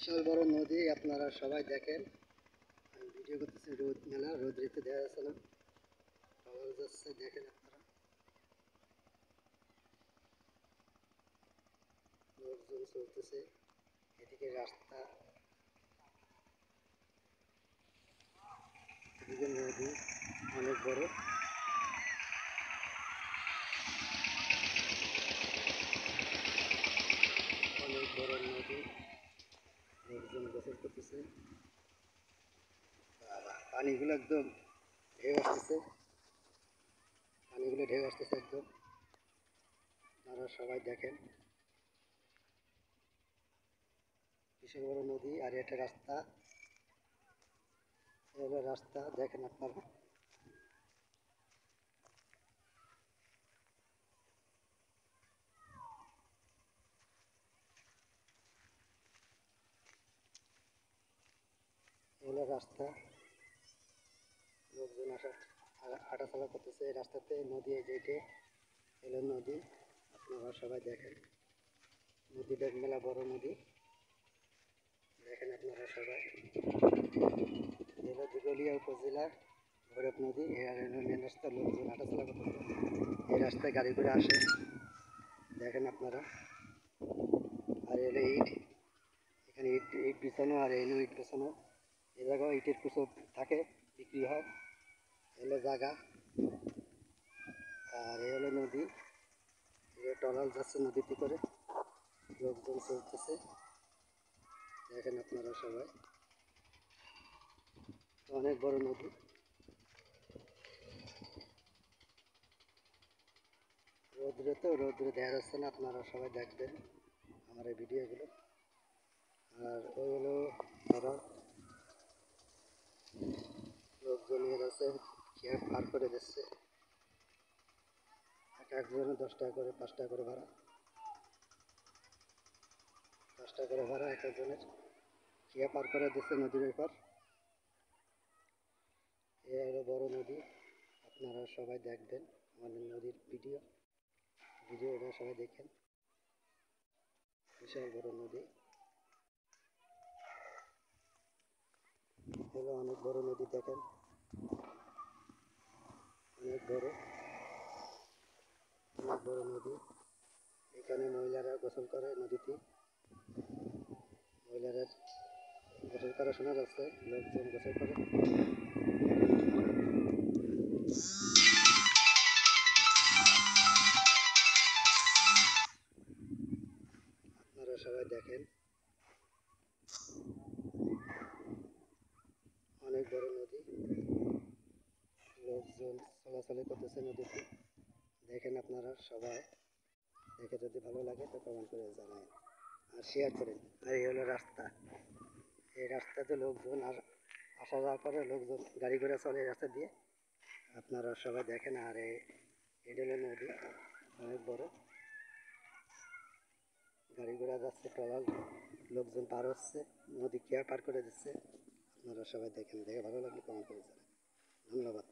বিশাল বড় নদী, আপনারা সবাই দেখেন। আমি ভিডিও করতেছি, রোদ মেলা, রোদ ঋতু দেখা যাচ্ছে না, পাওয়া যাচ্ছে, দেখেন আপনারা। লোকজন চলতেছে, এদিকে রাস্তা, এদিকে নদী অনেক বড়, অনেক বড় নদী। লোকজন গোসল করতেছে, পানিগুলো একদম ঢেউ আসতেছে, পানিগুলো ঢেউ আসতেছে একদম। আপনারা সবাই দেখেন, বিশাল বড় নদী। আর এটা রাস্তা, এটা রাস্তা দেখেন আপনারা। এগুলো রাস্তা, লোকজন হাঁটাচলা করতেছে এই রাস্তাতে। নদী যেটে এলো নদী, আপনারা সবাই দেখেন। নদীটা মেলা বড় নদী, দেখেন আপনারা সবাই। এলো দিঘলিয়া উপজেলা ভৈরব নদী। এর মেন রাস্তা, লোকজন হাঁটাচলা করতেছে এই রাস্তায়, গাড়ি করে আসে, দেখেন আপনারা। আর এলো ইট, এখানে ইট ইট বিছানো, আর এলো ইট বিছানো। এই জায়গায় ইটের কুচো থাকে, বিক্রি হয়। এলো জায়গা। আর এ হলো নদী, টলাল যাচ্ছে নদীতে করে, লোকজন চলতেছে, দেখেন আপনারা সবাই। অনেক বড় নদী, রোদ্রে তো রোদ্রে দেখা যাচ্ছে না, আপনারা সবাই দেখবেন আমার এই ভিডিওগুলো। আর ওই হলো তারা, লোকজন এর আছে, খেয়ে পার করে দিচ্ছে। একজনের 10 টাকা করে, 5 টাকা করে ভাড়া, 5 টাকা করে ভাড়া এক একজনের। খেয়ে পার করে দিচ্ছে নদীর উপর। এ হলো বড় নদী, আপনারা সবাই দেখবেন আমাদের নদীর ভিডিওটা সবাই দেখেন। বিশাল বড় নদী, হলো অনেক বড় নদী, দেখেন অনেক বড়, অনেক বড় নদী। এখানে মহিলারা গোসল করে নদীতে, মহিলারা গোসল করা শোনা যাচ্ছে, লোকজন গোসল করে। আপনারা সবাই দেখেন, অনেক বড় নদী, লোকজন চলাচল করতেছে নদীতে, দেখেন আপনারা সবাই। দেখে যদি ভালো লাগে তো কমেন্ট করে জানান আর শেয়ার করেন। আর এই হলো রাস্তা, এই রাস্তাতে লোকজন আর আসা যাওয়া করে, লোকজন গাড়ি ঘোড়া চলে এই রাস্তা দিয়ে, আপনারা সবাই দেখেন। আর এটা হলো নদী, অনেক বড়, গাড়ি ঘোড়া যাচ্ছে, ট্রলার, লোকজন পার হচ্ছে, নদী কে পার করে দিচ্ছে। আপনারা সবাই দেখেন, দেখে ভালো লাগলে কমেন্ট করে জানান। ধন্যবাদ।